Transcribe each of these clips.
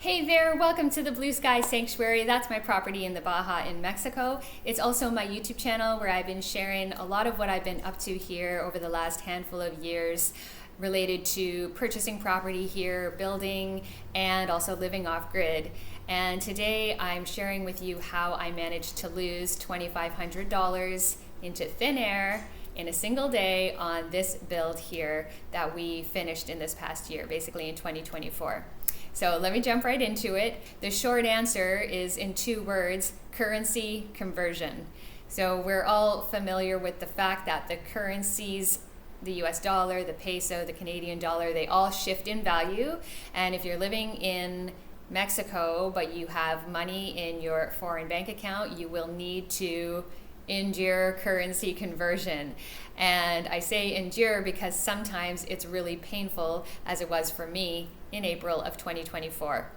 Hey there, welcome to the Blue Sky Sanctuary. That's my property in the Baja in Mexico. It's also my YouTube channel where I've been sharing a lot of what I've been up to here over the last handful of years related to purchasing property here, building, and also living off grid. And today I'm sharing with you how I managed to lose $2,500 into thin air in a single day on this build here that we finished in this past year, basically in 2024. So let me jump right into it. The short answer is in two words: currency conversion. So we're all familiar with the fact that the currencies, the US dollar, the peso, the Canadian dollar, they all shift in value. And if you're living in Mexico, but you have money in your foreign bank account, you will need to endure currency conversion. And I say endure because sometimes it's really painful, as it was for me in April of 2024.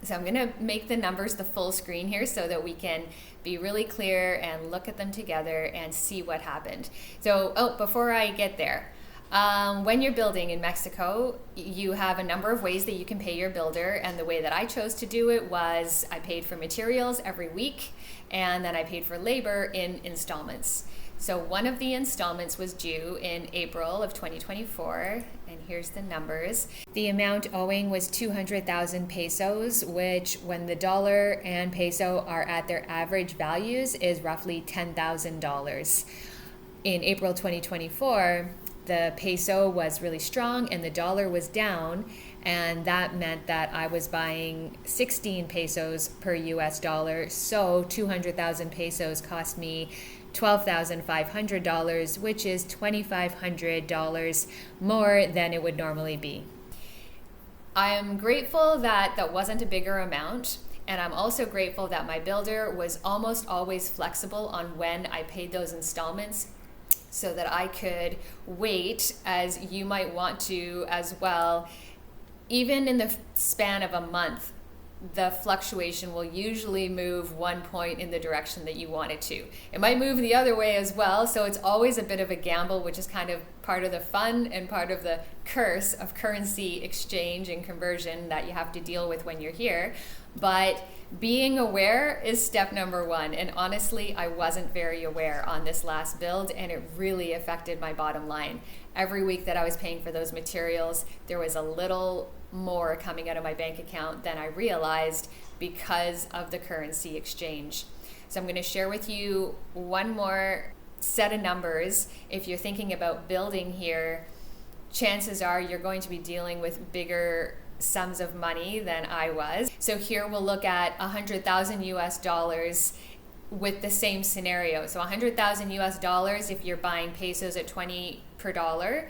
So I'm gonna make the numbers the full screen here so that we can be really clear and look at them together and see what happened. So, before I get there, when you're building in Mexico, you have a number of ways that you can pay your builder, and the way that I chose to do it was I paid for materials every week, and then I paid for labor in installments. So one of the installments was due in April of 2024, and here's the numbers. The amount owing was 200,000 pesos, which when the dollar and peso are at their average values is roughly $10,000. In April 2024, the peso was really strong and the dollar was down, and that meant that I was buying 16 pesos per US dollar, so 200,000 pesos cost me $12,500, which is $2,500 more than it would normally be. I am grateful that that wasn't a bigger amount, and I'm also grateful that my builder was almost always flexible on when I paid those installments, so that I could wait, as you might want to as well. Even in the span of a month, the fluctuation will usually move one point in the direction that you want it to. It might move the other way as well, so it's always a bit of a gamble, which is kind of part of the fun and part of the curse of currency exchange and conversion that you have to deal with when you're here. But being aware is step number one, and honestly, I wasn't very aware on this last build, and it really affected my bottom line. Every week that I was paying for those materials, there was a little more coming out of my bank account than I realized because of the currency exchange. So I'm going to share with you one more set of numbers. If you're thinking about building here, chances are you're going to be dealing with bigger sums of money than I was. So here we'll look at 100,000 US dollars with the same scenario. So 100,000 US dollars, if you're buying pesos at 20 per dollar,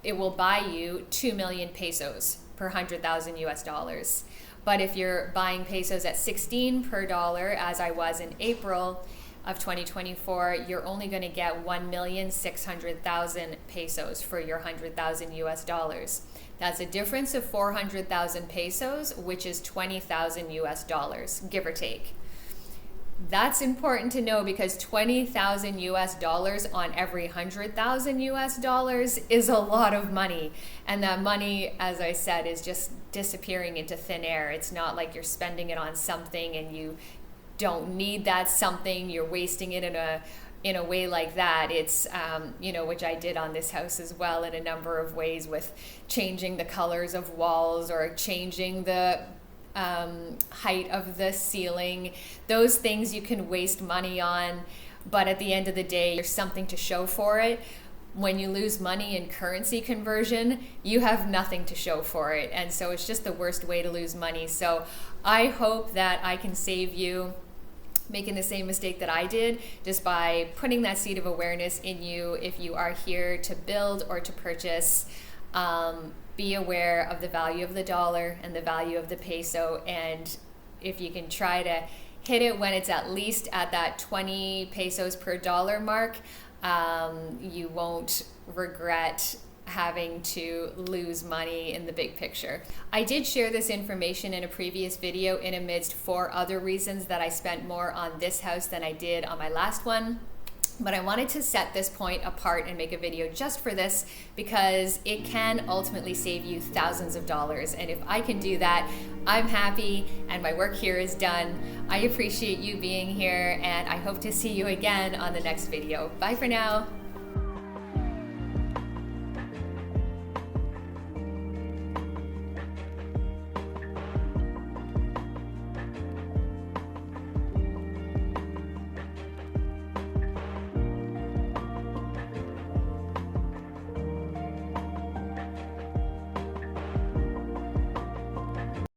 it will buy you 2 million pesos per 100,000 US dollars. But if you're buying pesos at 16 per dollar, as I was in April of 2024, you're only going to get 1,600,000 pesos for your 100,000 US dollars. That's a difference of 400,000 pesos, which is 20,000 US dollars, give or take. That's important to know because 20,000 US dollars on every 100,000 US dollars is a lot of money. And that money, as I said, is just disappearing into thin air. It's not like you're spending it on something and you don't need that something, you're wasting it in a way like that. It's, which I did on this house as well in a number of ways, with changing the colors of walls or changing the height of the ceiling. Those things you can waste money on, but at the end of the day, there's something to show for it. When you lose money in currency conversion, you have nothing to show for it, and so it's just the worst way to lose money. So I hope that I can save you making the same mistake that I did, just by putting that seed of awareness in you. If you are here to build or to purchase, be aware of the value of the dollar and the value of the peso, and if you can try to hit it when it's at least at that 20 pesos per dollar mark, you won't regret having to lose money in the big picture. I did share this information in a previous video in amidst 4 other reasons that I spent more on this house than I did on my last one. But I wanted to set this point apart and make a video just for this because it can ultimately save you thousands of dollars. And if I can do that, I'm happy and my work here is done. I appreciate you being here and I hope to see you again on the next video. Bye for now.